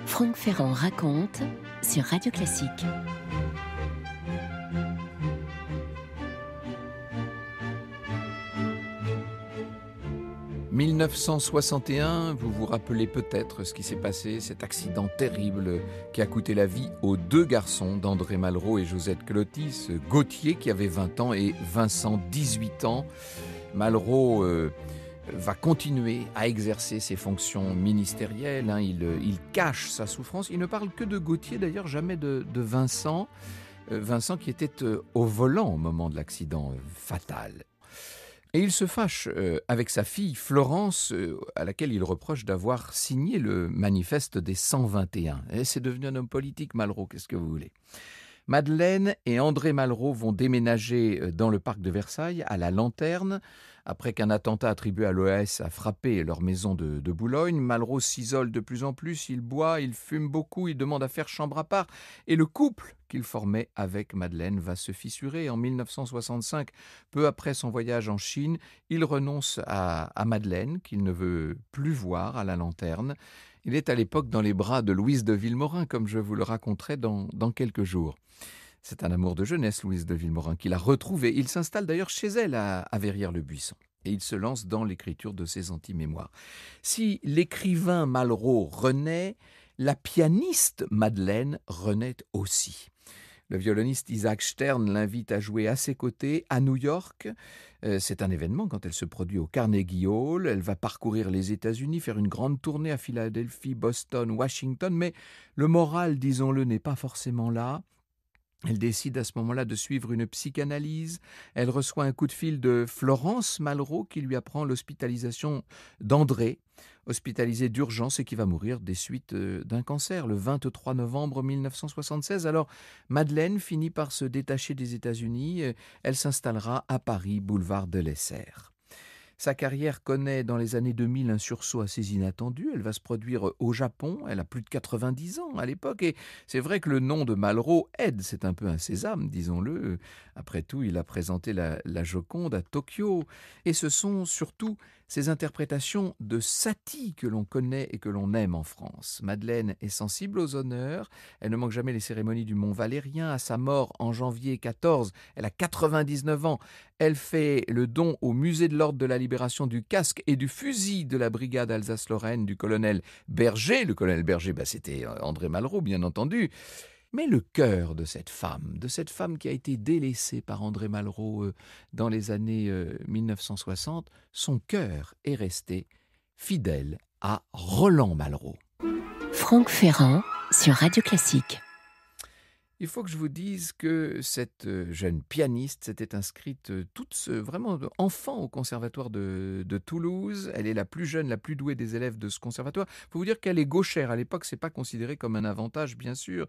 Franck Ferrand raconte sur Radio Classique. « 1961, vous vous rappelez peut-être ce qui s'est passé, cet accident terrible qui a coûté la vie aux deux garçons d'André Malraux et Josette Clotis, Gauthier qui avait 20 ans et Vincent 18 ans. Malraux va continuer à exercer ses fonctions ministérielles, il cache sa souffrance, il ne parle que de Gauthier d'ailleurs, jamais de Vincent. Vincent qui était au volant au moment de l'accident fatal. Et il se fâche avec sa fille Florence, à laquelle il reproche d'avoir signé le manifeste des 121. Et c'est devenu un homme politique, Malraux, qu'est-ce que vous voulez ? Madeleine et André Malraux vont déménager dans le parc de Versailles, à la Lanterne. Après qu'un attentat attribué à l'OAS a frappé leur maison de Boulogne, Malraux s'isole de plus en plus, il boit, il fume beaucoup, il demande à faire chambre à part. Et le couple qu'il formait avec Madeleine va se fissurer. En 1965, peu après son voyage en Chine, il renonce à Madeleine, qu'il ne veut plus voir à la Lanterne. Il est à l'époque dans les bras de Louise de Vilmorin, comme je vous le raconterai dans quelques jours. C'est un amour de jeunesse, Louise de Vilmorin, qu'il a retrouvé. Il s'installe d'ailleurs chez elle à Verrières-le-Buisson. Et il se lance dans l'écriture de ses anti-mémoires. Si l'écrivain Malraux renaît, la pianiste Madeleine renaît aussi. Le violoniste Isaac Stern l'invite à jouer à ses côtés à New York. C'est un événement quand elle se produit au Carnegie Hall. Elle va parcourir les États-Unis, faire une grande tournée à Philadelphie, Boston, Washington. Mais le moral, disons-le, n'est pas forcément là. Elle décide à ce moment-là de suivre une psychanalyse. Elle reçoit un coup de fil de Florence Malraux qui lui apprend l'hospitalisation d'André, hospitalisé d'urgence et qui va mourir des suites d'un cancer le 23 novembre 1976. Alors Madeleine finit par se détacher des États-Unis. Elle s'installera à Paris, boulevard de l'Essert. Sa carrière connaît dans les années 2000 un sursaut assez inattendu. Elle va se produire au Japon. Elle a plus de 90 ans à l'époque. Et c'est vrai que le nom de Malraux aide. C'est un peu un sésame, disons-le. Après tout, il a présenté la Joconde à Tokyo. Et ce sont surtout ses interprétations de Satie que l'on connaît et que l'on aime en France. Madeleine est sensible aux honneurs. Elle ne manque jamais les cérémonies du Mont Valérien. À sa mort en janvier 14, elle a 99 ans. Elle fait le don au musée de l'Ordre de la Libération du casque et du fusil de la brigade Alsace-Lorraine du colonel Berger. Le colonel Berger, c'était André Malraux, bien entendu. Mais le cœur de cette femme qui a été délaissée par André Malraux dans les années 1960, son cœur est resté fidèle à Roland Malraux. Franck Ferrand sur Radio Classique. Il faut que je vous dise que cette jeune pianiste s'était inscrite vraiment enfant au conservatoire de Toulouse. Elle est la plus jeune, la plus douée des élèves de ce conservatoire. Il faut vous dire qu'elle est gauchère. À l'époque, ce n'est pas considéré comme un avantage, bien sûr.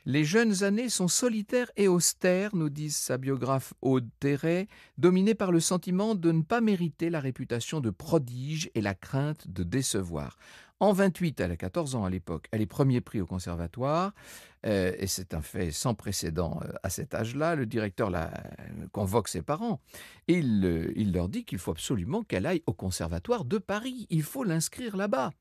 Les jeunes années sont solitaires et austères, nous disent sa biographe Aude Terray, dominées par le sentiment de ne pas mériter la réputation de prodige et la crainte de décevoir. En 28, elle a 14 ans à l'époque, elle est premier prix au conservatoire, et c'est un fait sans précédent à cet âge-là. Le directeur convoque ses parents et il leur dit qu'il faut absolument qu'elle aille au conservatoire de Paris, il faut l'inscrire là-bas.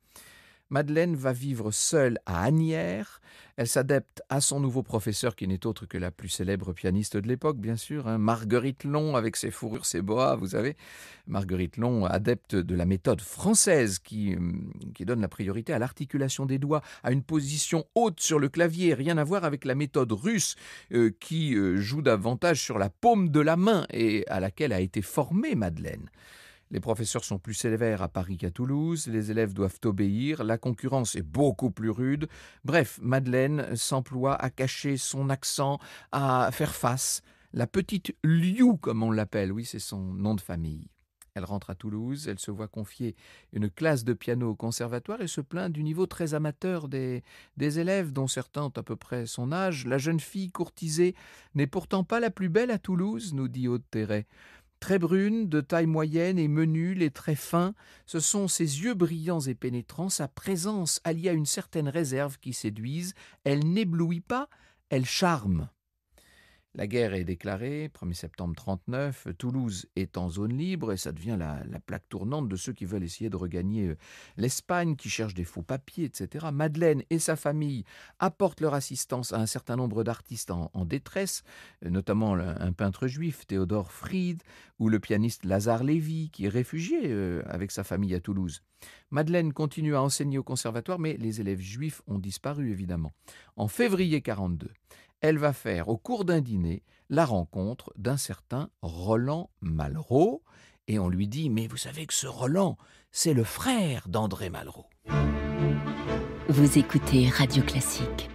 Madeleine va vivre seule à Asnières. Elle s'adapte à son nouveau professeur qui n'est autre que la plus célèbre pianiste de l'époque, bien sûr, Marguerite Long avec ses fourrures, ses boas, vous savez. Marguerite Long, adepte de la méthode française qui donne la priorité à l'articulation des doigts, à une position haute sur le clavier, rien à voir avec la méthode russe qui joue davantage sur la paume de la main et à laquelle a été formée Madeleine. Les professeurs sont plus sévères à Paris qu'à Toulouse, les élèves doivent obéir, la concurrence est beaucoup plus rude. Bref, Madeleine s'emploie à cacher son accent, à faire face. La petite Liu, comme on l'appelle, oui, c'est son nom de famille. Elle rentre à Toulouse, elle se voit confier une classe de piano au conservatoire et se plaint du niveau très amateur des élèves, dont certains ont à peu près son âge. La jeune fille courtisée n'est pourtant pas la plus belle à Toulouse, nous dit Aude Terray. Très brune, de taille moyenne et menue, les traits fins, ce sont ses yeux brillants et pénétrants, sa présence alliée à une certaine réserve qui séduisent. Elle n'éblouit pas, elle charme. La guerre est déclarée, 1er septembre 1939, Toulouse est en zone libre et ça devient la plaque tournante de ceux qui veulent essayer de regagner l'Espagne, qui cherchent des faux papiers, etc. Madeleine et sa famille apportent leur assistance à un certain nombre d'artistes en détresse, notamment un peintre juif, Théodore Fried, ou le pianiste Lazare Lévy, qui est réfugié avec sa famille à Toulouse. Madeleine continue à enseigner au conservatoire, mais les élèves juifs ont disparu, évidemment. En février 1942, elle va faire, au cours d'un dîner, la rencontre d'un certain Roland Malraux. Et on lui dit « Mais vous savez que ce Roland, c'est le frère d'André Malraux. » Vous écoutez Radio Classique.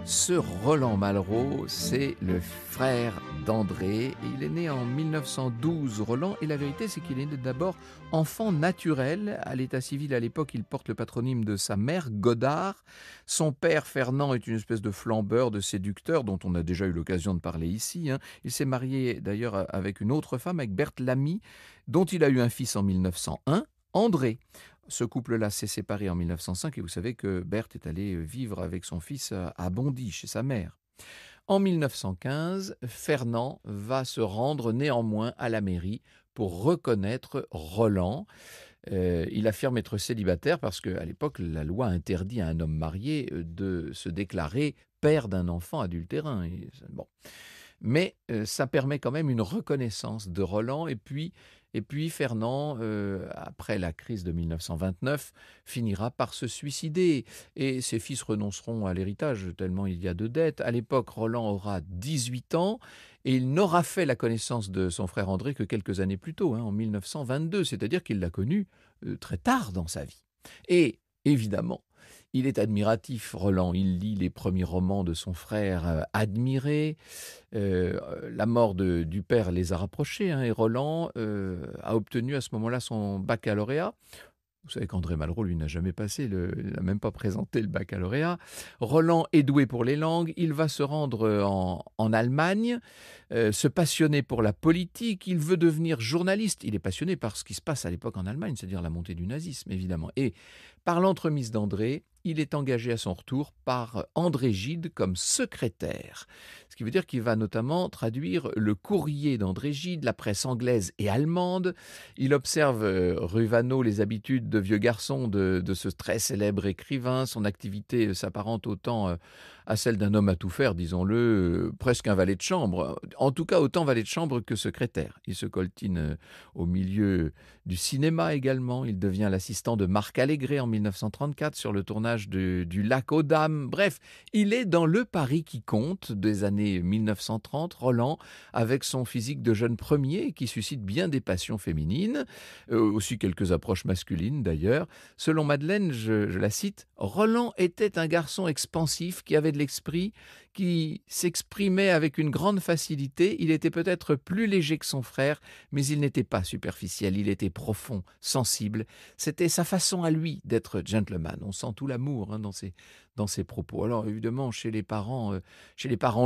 Ce Roland Malraux, c'est le frère d'André. Il est né en 1912, Roland, et la vérité, c'est qu'il est né d'abord enfant naturel. À l'état civil, à l'époque, il porte le patronyme de sa mère, Godard. Son père, Fernand, est une espèce de flambeur, de séducteur, dont on a déjà eu l'occasion de parler ici. Il s'est marié d'ailleurs avec une autre femme, avec Berthe Lamy, dont il a eu un fils en 1901, André. Ce couple-là s'est séparé en 1905 et vous savez que Berthe est allée vivre avec son fils à Bondy, chez sa mère. En 1915, Fernand va se rendre néanmoins à la mairie pour reconnaître Roland. Il affirme être célibataire parce qu'à l'époque, la loi interdit à un homme marié de se déclarer père d'un enfant adultérin. Mais ça permet quand même une reconnaissance de Roland. Et puis Fernand, après la crise de 1929, finira par se suicider. Et ses fils renonceront à l'héritage, tellement il y a de dettes. À l'époque, Roland aura 18 ans et il n'aura fait la connaissance de son frère André que quelques années plus tôt, en 1922. C'est-à-dire qu'il l'a connu très tard dans sa vie. Et évidemment, il est admiratif, Roland. Il lit les premiers romans de son frère admiré. La mort du père les a rapprochés, et Roland a obtenu à ce moment-là son baccalauréat. Vous savez qu'André Malraux, lui, n'a jamais passé, il n'a même pas présenté le baccalauréat. Roland est doué pour les langues, il va se rendre en Allemagne, se passionner pour la politique, il veut devenir journaliste. Il est passionné par ce qui se passe à l'époque en Allemagne, c'est-à-dire la montée du nazisme, évidemment. Et par l'entremise d'André, il est engagé à son retour par André Gide comme secrétaire. Ce qui veut dire qu'il va notamment traduire le courrier d'André Gide, la presse anglaise et allemande. Il observe rue Vanneau les habitudes de vieux garçon de ce très célèbre écrivain. Son activité s'apparente autant à celle d'un homme à tout faire, disons-le, presque un valet de chambre. En tout cas, autant valet de chambre que secrétaire. Il se coltine au milieu du cinéma également. Il devient l'assistant de Marc Allégret en 1934 sur le tournage du Lac aux Dames. Bref, il est dans le Paris qui compte des années 1930, Roland, avec son physique de jeune premier qui suscite bien des passions féminines, aussi quelques approches masculines d'ailleurs. Selon Madeleine, je la cite, « Roland était un garçon expansif qui avait de l'esprit, qui s'exprimait avec une grande facilité. Il était peut-être plus léger que son frère, mais il n'était pas superficiel, il était profond, sensible. C'était sa façon à lui d'être gentleman. » On sent tout l'amour dans ses propos. Alors évidemment, chez les parents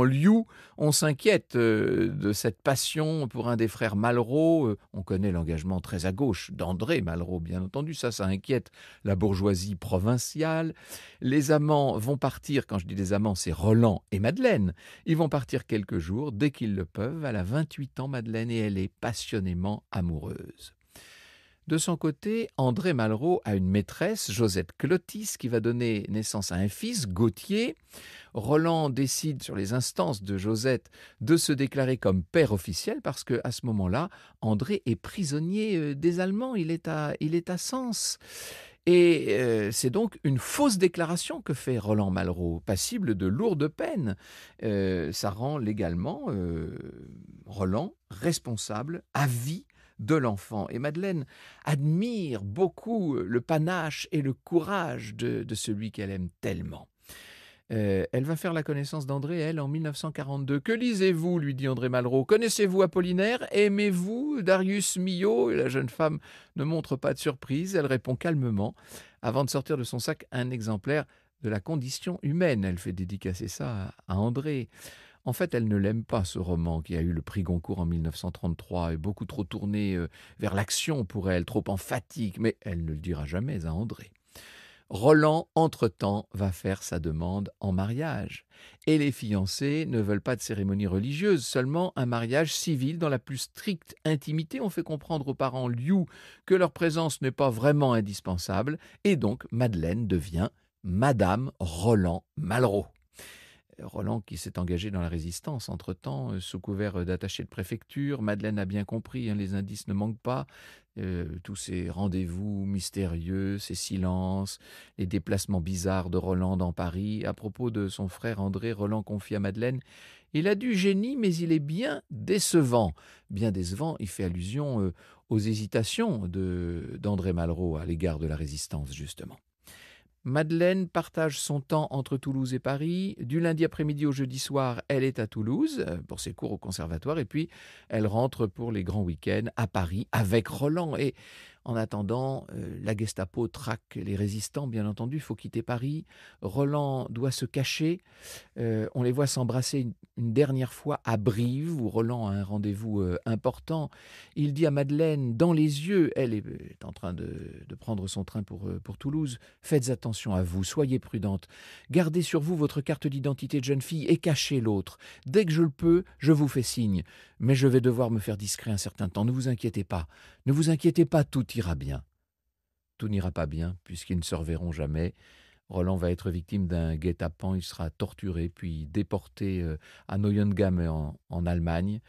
Liu, on s'inquiète de cette passion pour un des frères Malraux. On connaît l'engagement très à gauche d'André Malraux, bien entendu. Ça inquiète la bourgeoisie provinciale. Les amants vont partir, quand je dis les amants, c'est Roland et Madeleine. Ils vont partir quelques jours, dès qu'ils le peuvent. Elle a 28 ans, Madeleine, et elle est passionnément amoureuse. De son côté, André Malraux a une maîtresse, Josette Clotis, qui va donner naissance à un fils, Gauthier. Roland décide, sur les instances de Josette, de se déclarer comme père officiel parce qu'à ce moment-là, André est prisonnier des Allemands, il est à Sens. Et c'est donc une fausse déclaration que fait Roland Malraux, passible de lourdes peines. Ça rend légalement Roland responsable à vie de l'enfant. Et Madeleine admire beaucoup le panache et le courage de celui qu'elle aime tellement. Elle va faire la connaissance d'André, elle, en 1942. « Que lisez-vous » lui dit André Malraux. « Connaissez-vous Apollinaire ? Aimez-vous Darius Milhaud ?» Et la jeune femme ne montre pas de surprise. Elle répond calmement, avant de sortir de son sac un exemplaire de La condition humaine. Elle fait dédicacer ça à André. En fait, elle ne l'aime pas, ce roman qui a eu le prix Goncourt en 1933, et beaucoup trop tourné vers l'action pour elle, trop emphatique, mais elle ne le dira jamais à André. Roland, entre-temps, va faire sa demande en mariage. Et les fiancés ne veulent pas de cérémonie religieuse, seulement un mariage civil dans la plus stricte intimité. On fait comprendre aux parents Liu que leur présence n'est pas vraiment indispensable, et donc Madeleine devient Madame Roland Malraux. Roland qui s'est engagé dans la résistance. Entre-temps, sous couvert d'attaché de préfecture, Madeleine a bien compris, les indices ne manquent pas. Tous ces rendez-vous mystérieux, ces silences, les déplacements bizarres de Roland dans Paris. À propos de son frère André, Roland confie à Madeleine: il a du génie, mais il est bien décevant. Bien décevant, il fait allusion aux hésitations d'André Malraux à l'égard de la résistance, justement. Madeleine partage son temps entre Toulouse et Paris. Du lundi après-midi au jeudi soir, elle est à Toulouse pour ses cours au conservatoire et puis elle rentre pour les grands week-ends à Paris avec Roland. Et en attendant, la Gestapo traque les résistants, bien entendu, il faut quitter Paris. Roland doit se cacher. On les voit s'embrasser une dernière fois à Brive, où Roland a un rendez-vous important. Il dit à Madeleine, dans les yeux, elle est en train de prendre son train pour Toulouse: faites attention à vous, soyez prudente. Gardez sur vous votre carte d'identité de jeune fille et cachez l'autre. Dès que je le peux, je vous fais signe. Mais je vais devoir me faire discret un certain temps. Ne vous inquiétez pas. Ne vous inquiétez pas, tout ira bien. Tout n'ira pas bien, puisqu'ils ne se reverront jamais. Roland va être victime d'un guet-apens, il sera torturé, puis déporté à Neuengamme en Allemagne.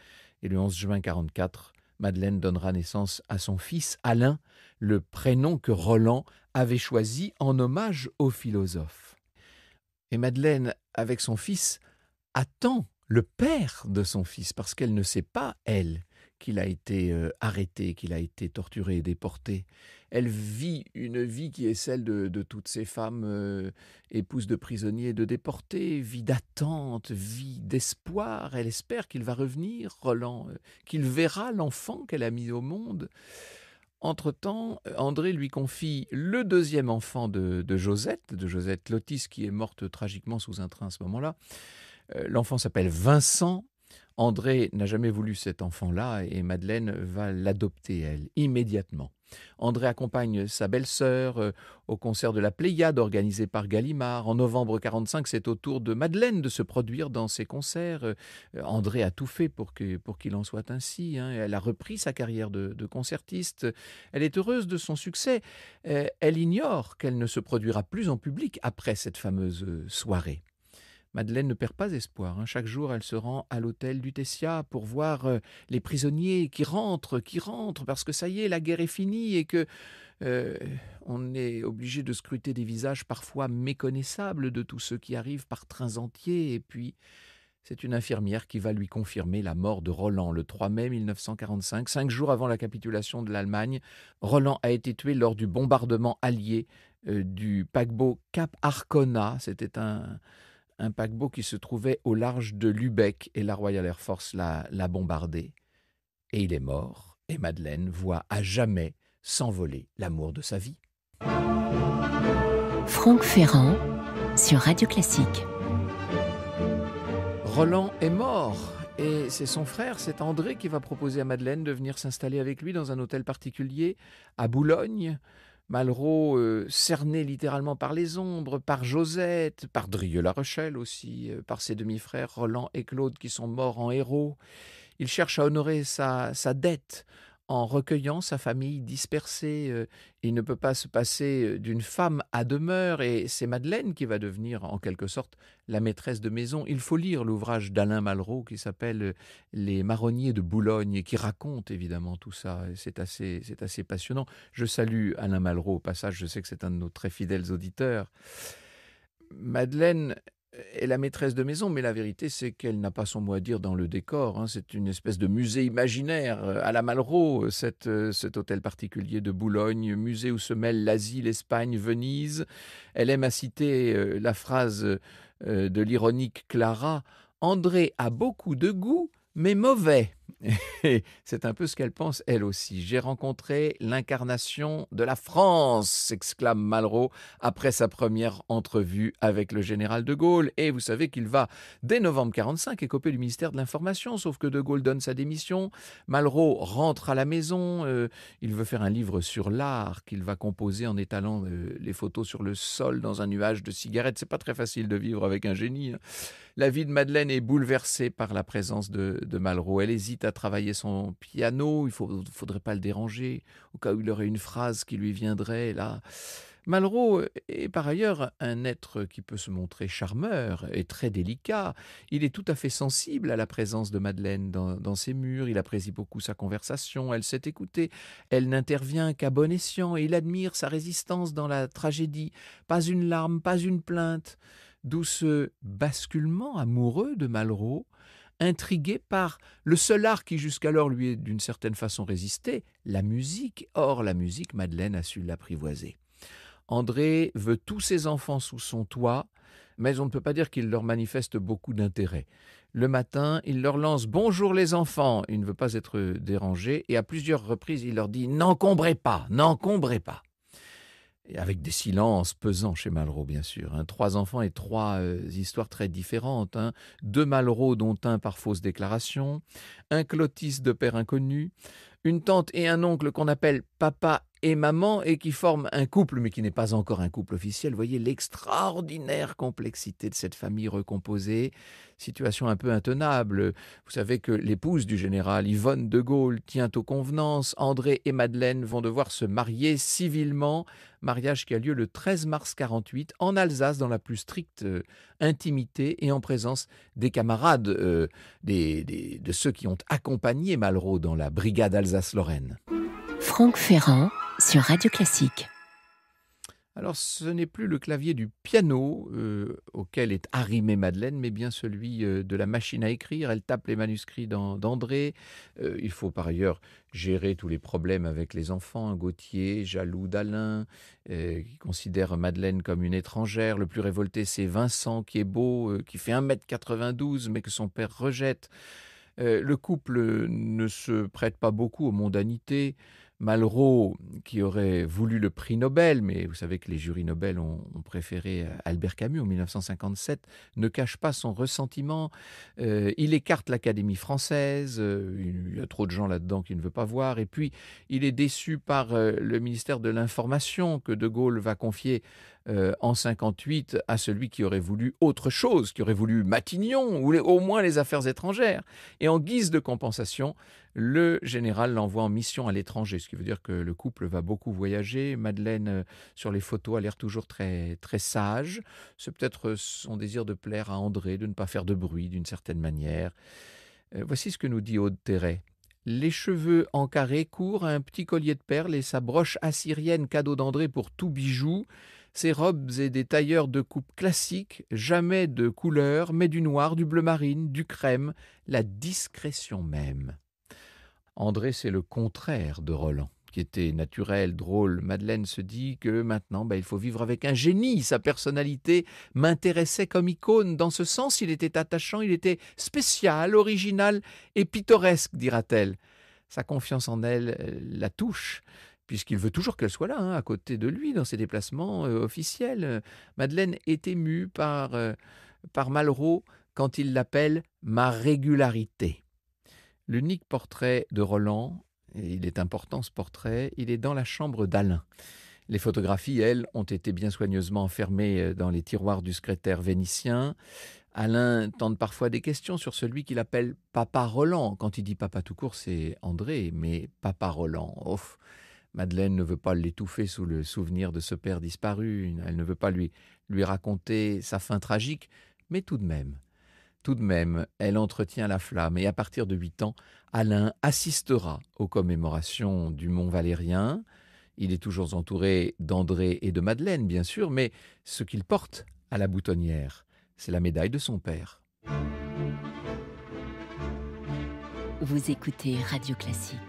Et le 11 juin 1944, Madeleine donnera naissance à son fils Alain, le prénom que Roland avait choisi en hommage au philosophe. Et Madeleine, avec son fils, attend le père de son fils, parce qu'elle ne sait pas, elle, qu'il a été arrêté, qu'il a été torturé et déporté. Elle vit une vie qui est celle de toutes ces femmes épouses de prisonniers et de déportés, vie d'attente, vie d'espoir. Elle espère qu'il va revenir, Roland, qu'il verra l'enfant qu'elle a mis au monde. Entre-temps, André lui confie le deuxième enfant de Josette Clotis, qui est morte tragiquement sous un train à ce moment-là. L'enfant s'appelle Vincent. André n'a jamais voulu cet enfant-là et Madeleine va l'adopter, elle, immédiatement. André accompagne sa belle-sœur au concert de la Pléiade organisé par Gallimard. En novembre 1945, c'est au tour de Madeleine de se produire dans ces concerts. André a tout fait pour qu'il en soit ainsi. Elle a repris sa carrière de concertiste. Elle est heureuse de son succès. Elle ignore qu'elle ne se produira plus en public après cette fameuse soirée. Madeleine ne perd pas espoir. Chaque jour, elle se rend à l'hôtel du Tessia pour voir les prisonniers qui rentrent, parce que ça y est, la guerre est finie et que on est obligé de scruter des visages parfois méconnaissables de tous ceux qui arrivent par trains entiers. Et puis, c'est une infirmière qui va lui confirmer la mort de Roland le 3 mai 1945, 5 jours avant la capitulation de l'Allemagne. Roland a été tué lors du bombardement allié du paquebot Cap Arcona. C'était un paquebot qui se trouvait au large de Lübeck et la Royal Air Force l'a bombardé. Et il est mort, et Madeleine voit à jamais s'envoler l'amour de sa vie. Franck Ferrand sur Radio Classique. Roland est mort et c'est son frère, c'est André, qui va proposer à Madeleine de venir s'installer avec lui dans un hôtel particulier à Boulogne. Malraux, cerné littéralement par les ombres, par Josette, par Drieux-La Rochelle aussi, par ses demi-frères Roland et Claude qui sont morts en héros. Il cherche à honorer sa dette en recueillant sa famille dispersée. Il ne peut pas se passer d'une femme à demeure et c'est Madeleine qui va devenir en quelque sorte la maîtresse de maison. Il faut lire l'ouvrage d'Alain Malraux qui s'appelle « Les marronniers de Boulogne » et qui raconte évidemment tout ça. C'est assez passionnant. Je salue Alain Malraux au passage, je sais que c'est un de nos très fidèles auditeurs. Madeleine est la maîtresse de maison, mais la vérité, c'est qu'elle n'a pas son mot à dire dans le décor. C'est une espèce de musée imaginaire à la Malraux, cet hôtel particulier de Boulogne, musée où se mêlent l'Asie, l'Espagne, Venise. Elle aime à citer la phrase de l'ironique Clara: « André a beaucoup de goût, mais mauvais ». Et c'est un peu ce qu'elle pense, elle aussi. J'ai rencontré l'incarnation de la France, s'exclame Malraux après sa première entrevue avec le général de Gaulle. Et vous savez qu'il va, dès novembre 1945, écoper du ministère de l'Information, sauf que de Gaulle donne sa démission. Malraux rentre à la maison, il veut faire un livre sur l'art qu'il va composer en étalant les photos sur le sol dans un nuage de cigarettes. C'est pas très facile de vivre avec un génie, hein. La vie de Madeleine est bouleversée par la présence de Malraux. Elle hésite à travailler son piano, il ne faudrait pas le déranger, au cas où il aurait une phrase qui lui viendrait là. Malraux est par ailleurs un être qui peut se montrer charmeur et très délicat. Il est tout à fait sensible à la présence de Madeleine dans ses murs, il apprécie beaucoup sa conversation, elle sait écouter, elle n'intervient qu'à bon escient et il admire sa résistance dans la tragédie. Pas une larme, pas une plainte. D'où ce basculement amoureux de Malraux, intrigué par le seul art qui jusqu'alors lui est d'une certaine façon résisté, la musique. Or, la musique, Madeleine a su l'apprivoiser. André veut tous ses enfants sous son toit, mais on ne peut pas dire qu'il leur manifeste beaucoup d'intérêt. Le matin, il leur lance « Bonjour les enfants », il ne veut pas être dérangé, et à plusieurs reprises, il leur dit « N'encombrez pas, n'encombrez pas ». Et avec des silences pesants chez Malraux, bien sûr. 3 enfants et 3 histoires très différentes. 2 Malraux, dont un par fausse déclaration, un Clotis de père inconnu, une tante et un oncle qu'on appelle papa et maman et qui forment un couple, mais qui n'est pas encore un couple officiel. Vous voyez l'extraordinaire complexité de cette famille recomposée. Situation un peu intenable. Vous savez que l'épouse du général, Yvonne de Gaulle, tient aux convenances. André et Madeleine vont devoir se marier civilement. Mariage qui a lieu le 13 mars 1948 en Alsace, dans la plus stricte intimité et en présence des camarades de ceux qui ont accompagné Malraux dans la brigade Alsace-Lorraine. Franck Ferrand sur Radio Classique. Alors, ce n'est plus le clavier du piano auquel est arrimée Madeleine, mais bien celui de la machine à écrire. Elle tape les manuscrits d'André. Il faut par ailleurs gérer tous les problèmes avec les enfants. Gauthier, jaloux d'Alain, qui considère Madeleine comme une étrangère. Le plus révolté, c'est Vincent, qui est beau, qui fait 1,92 m, mais que son père rejette. Le couple ne se prête pas beaucoup aux mondanités. Malraux, qui aurait voulu le prix Nobel, mais vous savez que les jurys Nobel ont préféré Albert Camus en 1957, ne cache pas son ressentiment. Il écarte l'Académie française, il y a trop de gens là-dedans qu'il ne veut pas voir, et puis il est déçu par le ministère de l'Information que De Gaulle va confier en 1958 à celui qui aurait voulu autre chose, qui aurait voulu Matignon ou au moins les affaires étrangères. Et en guise de compensation, le général l'envoie en mission à l'étranger, ce qui veut dire que le couple va beaucoup voyager. Madeleine, sur les photos, a l'air toujours très, très sage. C'est peut-être son désir de plaire à André, de ne pas faire de bruit d'une certaine manière. Voici ce que nous dit Aude Terray. Les cheveux en carré courts, un petit collier de perles et sa broche assyrienne cadeau d'André pour tout bijou. Ses robes et des tailleurs de coupe classiques, jamais de couleur, mais du noir, du bleu marine, du crème, la discrétion même. André, c'est le contraire de Roland, qui était naturel, drôle. Madeleine se dit que maintenant, il faut vivre avec un génie. Sa personnalité m'intéressait comme icône. Dans ce sens, il était attachant, il était spécial, original et pittoresque, dira-t-elle. Sa confiance en elle la touche, puisqu'il veut toujours qu'elle soit là, à côté de lui, dans ses déplacements officiels. Madeleine est émue par Malraux quand il l'appelle « ma régularité ». L'unique portrait de Roland, et il est important ce portrait, il est dans la chambre d'Alain. Les photographies, elles, ont été bien soigneusement enfermées dans les tiroirs du secrétaire vénitien. Alain tente parfois des questions sur celui qu'il appelle Papa Roland. Quand il dit papa tout court, c'est André, mais Papa Roland, ouf. Madeleine ne veut pas l'étouffer sous le souvenir de ce père disparu. Elle ne veut pas lui raconter sa fin tragique, mais tout de même, elle entretient la flamme et à partir de 8 ans, Alain assistera aux commémorations du Mont Valérien. Il est toujours entouré d'André et de Madeleine, bien sûr, mais ce qu'il porte à la boutonnière, c'est la médaille de son père. Vous écoutez Radio Classique.